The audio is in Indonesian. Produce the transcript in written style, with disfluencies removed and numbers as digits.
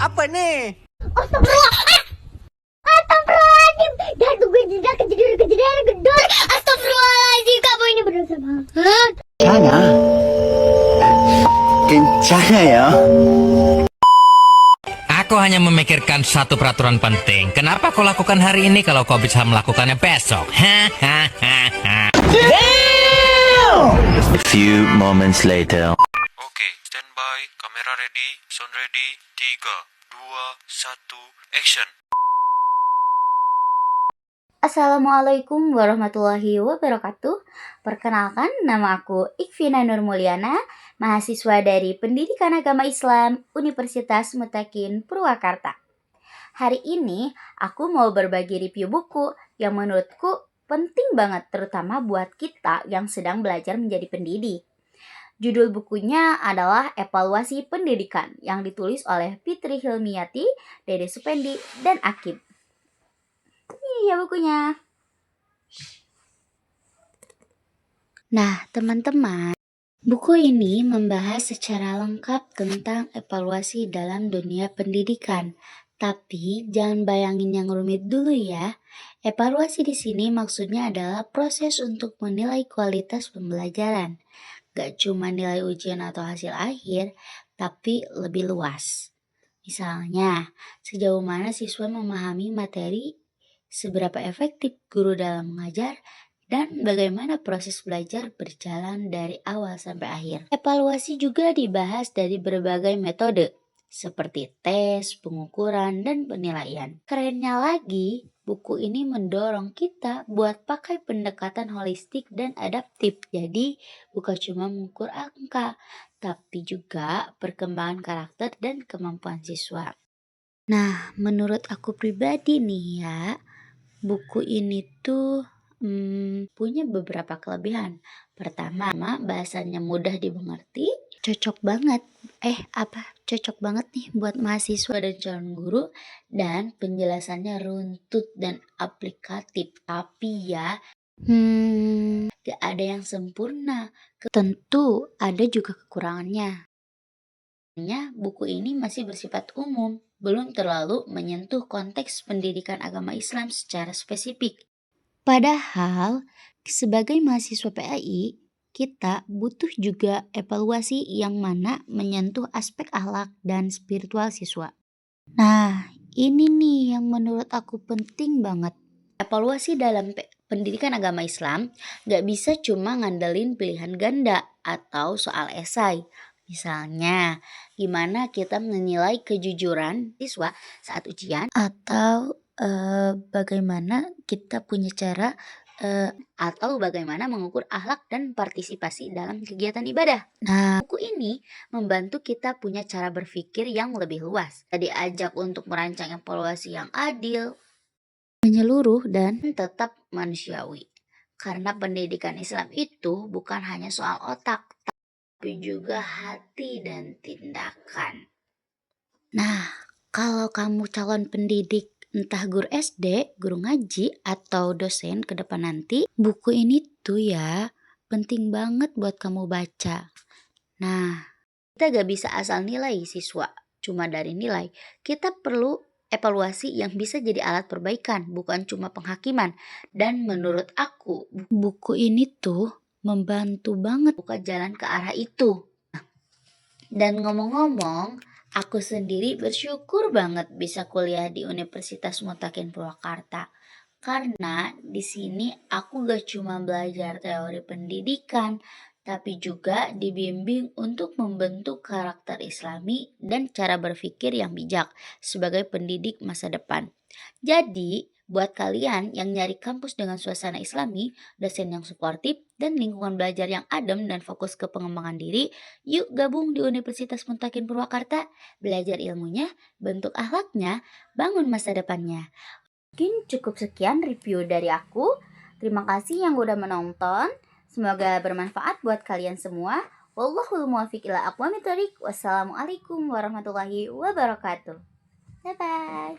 Apa nih? Astagfirullah. Astagfirullahaladzim. Dan gue tidak kejadian gedor. Astagfirullahaladzim. Kamu ini berdosa banget. Sana. Kencana ya. Aku hanya memikirkan satu peraturan penting. Kenapa kau lakukan hari ini kalau kau bisa melakukannya besok? A few moments later. Oke, standby, kamera ready, sound ready, 3, 2, 1, action. Assalamualaikum warahmatullahi wabarakatuh. Perkenalkan, nama aku Ikvina Nur Mulyana, mahasiswa dari Pendidikan Agama Islam Universitas Mutakin Purwakarta. Hari ini aku mau berbagi review buku yang menurutku penting banget, terutama buat kita yang sedang belajar menjadi pendidik. Judul bukunya adalah Evaluasi Pendidikan yang ditulis oleh Fitri Hilmiati, Dede Supendi, dan Akib. Ini ya bukunya. Nah, teman-teman, buku ini membahas secara lengkap tentang evaluasi dalam dunia pendidikan. Tapi jangan bayangin yang rumit dulu ya. Evaluasi di sini maksudnya adalah proses untuk menilai kualitas pembelajaran. Gak cuma nilai ujian atau hasil akhir, tapi lebih luas. Misalnya, sejauh mana siswa memahami materi, seberapa efektif guru dalam mengajar, dan bagaimana proses belajar berjalan dari awal sampai akhir. Evaluasi juga dibahas dari berbagai metode, seperti tes, pengukuran, dan penilaian. Kerennya lagi, buku ini mendorong kita buat pakai pendekatan holistik dan adaptif. Jadi, bukan cuma mengukur angka, tapi juga perkembangan karakter dan kemampuan siswa. Nah, menurut aku pribadi nih ya, buku ini tuh punya beberapa kelebihan. Pertama, bahasanya mudah dimengerti, cocok banget nih buat mahasiswa dan calon guru, dan penjelasannya runtut dan aplikatif. Tapi ya, gak ada yang sempurna. Tentu ada juga kekurangannya. Buku ini masih bersifat umum, belum terlalu menyentuh konteks pendidikan agama Islam secara spesifik. Padahal, sebagai mahasiswa PAI, kita butuh juga evaluasi yang mana menyentuh aspek akhlak dan spiritual siswa. Nah, ini nih yang menurut aku penting banget. Evaluasi dalam pendidikan agama Islam gak bisa cuma ngandelin pilihan ganda atau soal esai. Misalnya, gimana kita menilai kejujuran siswa saat ujian, atau bagaimana kita punya cara atau bagaimana mengukur akhlak dan partisipasi dalam kegiatan ibadah. Nah, buku ini membantu kita punya cara berpikir yang lebih luas. Kita diajak untuk merancang evaluasi yang adil, menyeluruh, dan tetap manusiawi. Karena pendidikan Islam itu bukan hanya soal otak, tapi juga hati dan tindakan. Nah, kalau kamu calon pendidik, entah guru SD, guru ngaji, atau dosen ke depan nanti, buku ini tuh ya penting banget buat kamu baca. Nah, kita gak bisa asal nilai siswa cuma dari nilai. Kita perlu evaluasi yang bisa jadi alat perbaikan, bukan cuma penghakiman. Dan menurut aku, buku ini tuh membantu banget buka jalan ke arah itu. Dan ngomong-ngomong, aku sendiri bersyukur banget bisa kuliah di Universitas Mutakin Purwakarta. Karena di sini aku gak cuma belajar teori pendidikan, tapi juga dibimbing untuk membentuk karakter Islami dan cara berpikir yang bijak sebagai pendidik masa depan. Jadi, buat kalian yang nyari kampus dengan suasana Islami, dosen yang suportif, dan lingkungan belajar yang adem dan fokus ke pengembangan diri, yuk gabung di Universitas Mutakin Purwakarta, belajar ilmunya, bentuk akhlaknya, bangun masa depannya. Mungkin cukup sekian review dari aku. Terima kasih yang udah menonton. Semoga bermanfaat buat kalian semua. Wallahul muwaffiq ila aqwamit thoriq. Wassalamualaikum warahmatullahi wabarakatuh. Bye-bye.